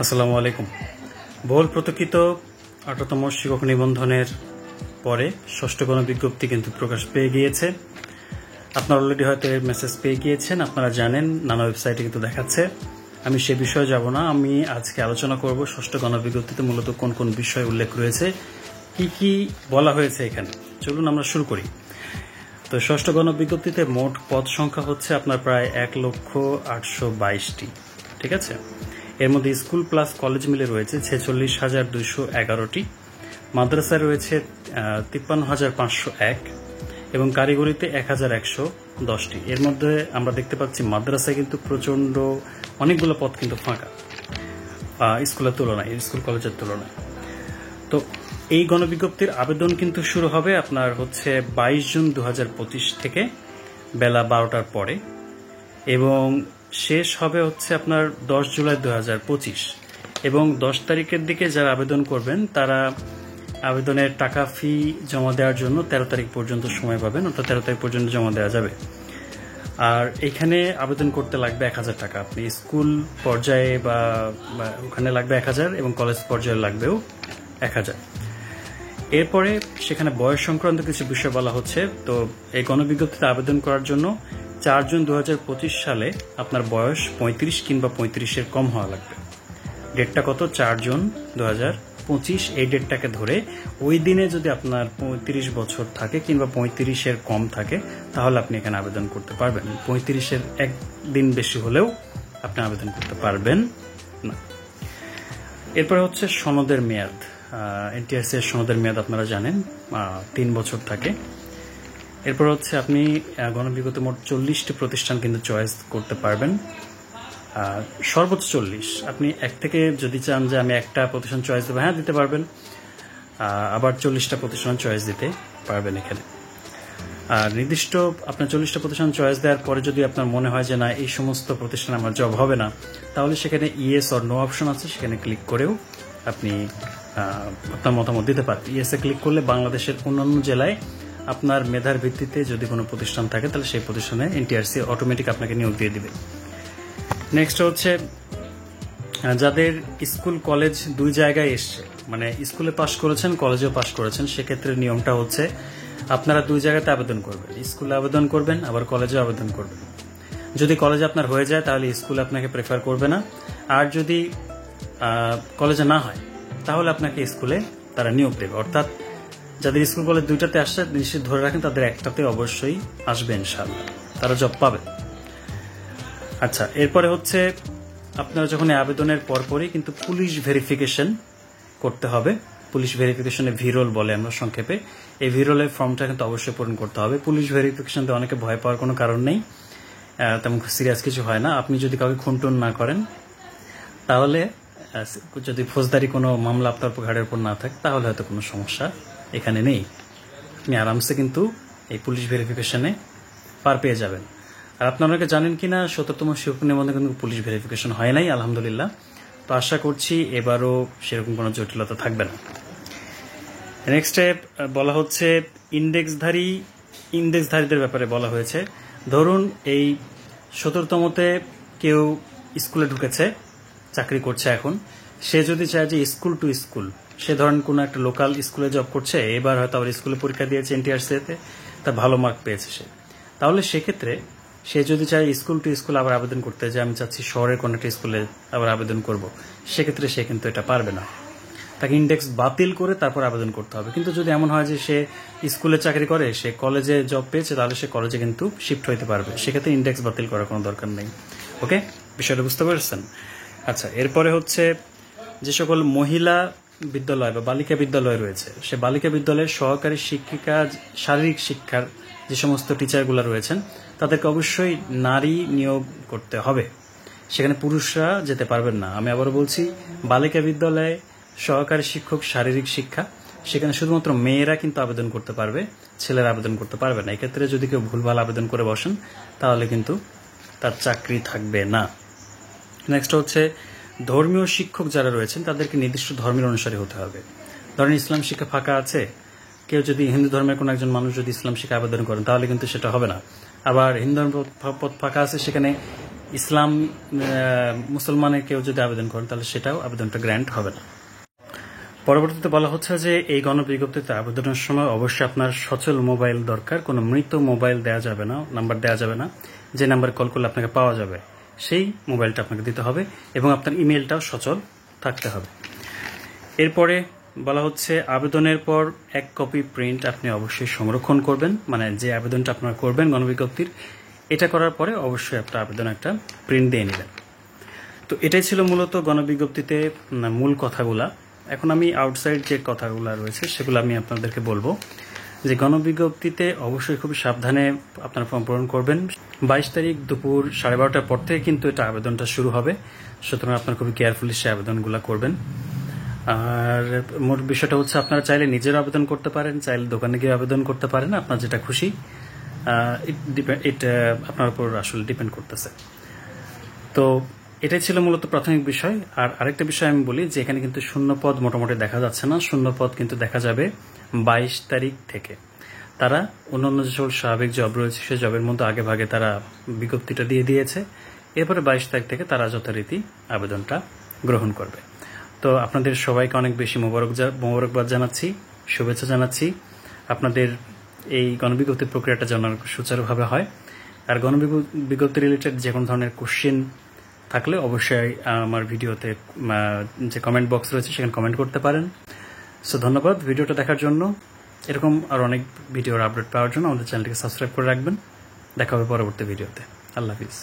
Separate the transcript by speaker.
Speaker 1: আসসালামু আলাইকুম। বহুল প্রতীক্ষিত 18তম শিক্ষক নিবন্ধনের পরে ষষ্ঠ গণবিজ্ঞপ্তি কিন্তু প্রকাশ পেয়ে গিয়েছে। আপনারা অলরেডি হয়তো এর মেসেজ পেয়ে গিয়েছেন, আপনারা জানেন, নানা ওয়েবসাইটে কিন্তু দেখাচ্ছে। আমি সে বিষয়ে যাব না, আমি আজকে আলোচনা করব ষষ্ঠ গণবিজ্ঞপ্তিতে মূলত কোন কোন বিষয় উল্লেখ রয়েছে, কি কি বলা হয়েছে এখানে। চলুন আমরা শুরু করি। তো ষষ্ঠ গণবিজ্ঞপ্তিতে মোট পদ সংখ্যা হচ্ছে আপনার প্রায় 1,822,টি, ঠিক আছে। এর মধ্যে স্কুল প্লাস কলেজ মিলে রয়েছে 46,211টি, মাদ্রাসায় রয়েছে 53,501 এবং কারিগরিতে 1,110টি। এর মধ্যে আমরা দেখতে পাচ্ছি মাদ্রাসায় কিন্তু প্রচন্ড অনেকগুলো পদ কিন্তু ফাঁকা স্কুলের তুলনায়, স্কুল কলেজের তুলনায়। তো এই গণবিজ্ঞপ্তির আবেদন কিন্তু শুরু হবে আপনার হচ্ছে 22 জুন 2025 থেকে বেলা 12টার পরে এবং শেষ হবে হচ্ছে আপনার 10 জুলাই 2025 এবং 10 তারিখের দিকে যারা আবেদন করবেন তারা আবেদনের টাকা ফি জমা দেওয়ার জন্য 13 তারিখ পর্যন্ত সময় পাবেন, অর্থাৎ 13 তারিখ পর্যন্ত জমা দেওয়া যাবে। আর এখানে আবেদন করতে লাগবে 1,000 টাকা। আপনি স্কুল পর্যায়ে বা ওখানে লাগবে 1,000 এবং কলেজ পর্যায়ে লাগবেও 1,000। এরপরে সেখানে বয়স সংক্রান্ত কিছু বিষয় বলা হচ্ছে। তো এই গণবিজ্ঞপ্তিতে আবেদন করার জন্য 4 জুন 2025 সালে আপনার বয়স 35 কিংবা 35-এর কম হওয়া লাগবে। ডেটটা কত? 4 জুন 2025। এই ডেটটাকে ধরে ওই দিনে যদি আপনার 35 বছর থাকে কিংবা 35-এর কম থাকে তাহলে আপনি এখানে আবেদন করতে পারবেন। 35-এর একদিন বেশি হলেও আপনি আবেদন করতে পারবেন না। এরপরে হচ্ছে সনদের মেয়াদ। এনটিআরসি এর সনদের মেয়াদ আপনারা জানেন 3 বছর থাকে। এরপর হচ্ছে আপনি গণবিজ্ঞপ্তি মোট 40টি প্রতিষ্ঠান কিন্তু চয়েস করতে পারবেন, সর্বোচ্চ 40। আপনি এক থেকে যদি চান যে আমি একটা প্রতিষ্ঠান চয়েস দেবো, হ্যাঁ দিতে পারবেন, আবার 40টা প্রতিষ্ঠান চয়েস দিতে পারবেন এখানে। আর নির্দিষ্ট আপনার 40টা প্রতিষ্ঠান চয়েস দেওয়ার পরে যদি আপনার মনে হয় যে না এই সমস্ত প্রতিষ্ঠানে আমার জব হবে না, তাহলে সেখানে ইয়েস অর নো অপশন আছে, সেখানে ক্লিক করেও আপনি আপনার মতামত দিতে পারেন। ইয়েসে ক্লিক করলে বাংলাদেশের অন্যান্য জেলায় আপনার মেধার ভিত্তিতে যদি কোনো প্রতিষ্ঠান থাকে তাহলে সেই প্রতিষ্ঠানে এনটিআরসি অটোমেটিক আপনাকে নিয়োগ দিয়ে দিবে। নেক্সট হচ্ছে যাদের স্কুল কলেজ দুই জায়গায় এসছে, মানে স্কুলে পাশ করেছেন কলেজেও পাশ করেছেন, সেক্ষেত্রে নিয়মটা হচ্ছে আপনারা দুই জায়গাতে আবেদন করবেন। স্কুলে আবেদন করবেন আবার কলেজে আবেদন করবেন। যদি কলেজে আপনার হয়ে যায় তাহলে স্কুলে আপনাকে প্রেফার করবে না, আর যদি কলেজে না হয় তাহলে আপনাকে স্কুলে তারা নিয়োগ দেবে। অর্থাৎ যাদের স্কুল কলেজ দুইটাতে আসছে নিশ্চিত ধরে রাখেন তাদের একটাতে অবশ্যই আসবে ইনশাআল্লাহ, তারা জব পাবে। আচ্ছা, এরপরে হচ্ছে আপনারা যখন আবেদনের পরপরই কিন্তু পুলিশ ভেরিফিকেশন করতে হবে। পুলিশ ভেরিফিকেশনে ভিরোল বলে আমরা সংক্ষেপে। এই ভিরোলের ফর্মটা কিন্তু অবশ্যই পূরণ করতে হবে। পুলিশ ভেরিফিকেশনতে অনেকে ভয় পাওয়ার কোনো কারণ নেই, তেমন সিরিয়াস কিছু হয় না। আপনি যদি কাউকে খুনটুন না করেন, তাহলে যদি ফৌজদারি কোনো মামলা আপনার ঘাড়ের উপর না থাকে তাহলে হয়তো কোনো সমস্যা এখানে নেই। আপনি আরামসে কিন্তু এই পুলিশ ভেরিফিকেশনে পার পেয়ে যাবেন। আর আপনারা অনেকে জানেন কিনা 17তম শিক্ষক নিবন্ধনে কিন্তু পুলিশ ভেরিফিকেশন হয় নাই, আলহামদুলিল্লাহ। তো আশা করছি এবারও সেরকম কোনো জটিলতা থাকবে না। নেক্সটে বলা হচ্ছে ইন্ডেক্সধারীদের ব্যাপারে বলা হয়েছে। ধরুন এই 17তমতে কেউ স্কুলে ঢুকেছে, চাকরি করছে, এখন সে যদি চায় যে স্কুল টু স্কুল, সে ধরেন কোনো একটা লোকাল স্কুলে জব করছে, এবার হয়তো আবার স্কুলে পরীক্ষা দিয়েছে এনটিআরসিতে, তার ভালো মার্ক পেয়েছে সে, তাহলে সেক্ষেত্রে সে যদি চায় স্কুল টু স্কুল আবার আবেদন করতে, যে আমি চাচ্ছি শহরের কোনো একটা স্কুলে আবার আবেদন করব, সেক্ষেত্রে সে কিন্তু এটা পারবে না। তাকে ইন্ডেক্স বাতিল করে তারপর আবেদন করতে হবে। কিন্তু যদি এমন হয় যে সে স্কুলে চাকরি করে, সে কলেজে জব পেয়েছে, তাহলে সে কলেজে কিন্তু শিফট হইতে পারবে, সেক্ষেত্রে ইন্ডেক্স বাতিল করার কোনো দরকার নেই। ওকে, বিষয়টা বুঝতে পারছেন? আচ্ছা, এরপরে হচ্ছে যে সকল মহিলা বিদ্যালয় বা বালিকা বিদ্যালয় রয়েছে, সে বালিকা বিদ্যালয়ের সহকারী শিক্ষিকা, শারীরিক শিক্ষার যে সমস্ত টিচারগুলো রয়েছেন তাদেরকে অবশ্যই নারী নিয়োগ করতে হবে, সেখানে পুরুষরা যেতে পারবেন না। আমি আবারও বলছি, বালিকা বিদ্যালয়ে সহকারী শিক্ষক শারীরিক শিক্ষা, সেখানে শুধুমাত্র মেয়েরা কিন্তু আবেদন করতে পারবে, ছেলেরা আবেদন করতে পারবে না। এক্ষেত্রে যদি কেউ ভুলভাল আবেদন করে বসেন তাহলে কিন্তু তার চাকরি থাকবে না। নেক্সট হচ্ছে ধর্মীয় শিক্ষক যারা রয়েছেন তাদেরকে নির্দিষ্ট ধর্মের অনুসারী হতে হবে। ধরেন ইসলাম শিক্ষা ফাঁকা আছে, কেউ যদি হিন্দু ধর্মের কোনো একজন মানুষ যদি ইসলাম শিক্ষা আবেদন করেন তাহলে কিন্তু সেটা হবে না। আবার হিন্দু ধর্ম পদ ফাঁকা আছে, সেখানে ইসলাম মুসলমানের কেউ যদি আবেদন করেন তাহলে সেটাও আবেদনটা গ্র্যান্ট হবে না। পরবর্তীতে বলা হচ্ছে যে এই গণবিজ্ঞপ্তিতে আবেদনের সময় অবশ্যই আপনার সচল মোবাইল দরকার, কোনো মৃত মোবাইল দেওয়া যাবে না, নাম্বার দেওয়া যাবে না। যে নাম্বার কল করলে আপনাকে পাওয়া যাবে সেই মোবাইলটা আপনাকে দিতে হবে এবং আপনার ইমেলটাও সচল থাকতে হবে। এরপরে বলা হচ্ছে আবেদনের পর 1 কপি প্রিন্ট আপনি অবশ্যই সংরক্ষণ করবেন, মানে যে আবেদনটা আপনারা করবেন গণবিজ্ঞপ্তির, এটা করার পরে অবশ্যই আপনার আবেদন একটা প্রিন্ট দিয়ে নেবেন। তো এটাই ছিল মূলত গণবিজ্ঞপ্তিতে মূল কথাগুলা। এখন আমি আউটসাইড যে কথাগুলো রয়েছে সেগুলো আমি আপনাদেরকে বলবো যে গণবিজ্ঞপ্তিতে অবশ্যই খুব সাবধানে আপনারা ফর্ম পূরণ করবেন। 22 তারিখ দুপুর 12:30টার পর থেকে কিন্তু এটা আবেদনটা শুরু হবে, সুতরাং আপনারা খুবই কেয়ারফুলি সে আবেদনগুলো করবেন। আর মোট বিষয়টা হচ্ছে আপনারা চাইলে নিজের আবেদন করতে পারেন, চাইলে দোকানে গিয়ে আবেদন করতে পারেন, আপনার যেটা খুশি, এটা আপনার উপর আসলে ডিপেন্ড করতেছে। তো এটাই ছিল মূলত প্রাথমিক বিষয়। আর আরেকটা বিষয় আমি বলি যে এখানে কিন্তু শূন্যপদ মোটামুটি দেখা যাচ্ছে না, শূন্যপদ কিন্তু দেখা যাবে 22 তারিখ থেকে। তারা অন্যান্য যে সকল স্বাভাবিক জব রয়েছে সেই জবের মধ্যে আগে ভাগে তারা বিজ্ঞপ্তিটা দিয়ে দিয়েছে, এরপরে 22 তারিখ থেকে তারা যথারীতি আবেদনটা গ্রহণ করবে। তো আপনাদের সবাইকে অনেক বেশি মোবারকবাদ জানাচ্ছি, শুভেচ্ছা জানাচ্ছি। আপনাদের এই গণবিজ্ঞপ্তির প্রক্রিয়াটা যেন সুচারুভাবে হয়। আর গণবিজ্ঞপ্তি রিলেটেড যে কোনো ধরনের কোশ্চেন থাকলে অবশ্যই আমার ভিডিওতে যে কমেন্ট বক্স রয়েছে সেখানে কমেন্ট করতে পারেন। সো ধন্যবাদ ভিডিওটা দেখার জন্য। এরকম আর অনেক ভিডিওর আপডেট পাওয়ার জন্য আমাদের চ্যানেলটিকে সাবস্ক্রাইব করে রাখবেন। দেখা হবে পরবর্তী ভিডিওতে। আল্লাহ হাফিজ।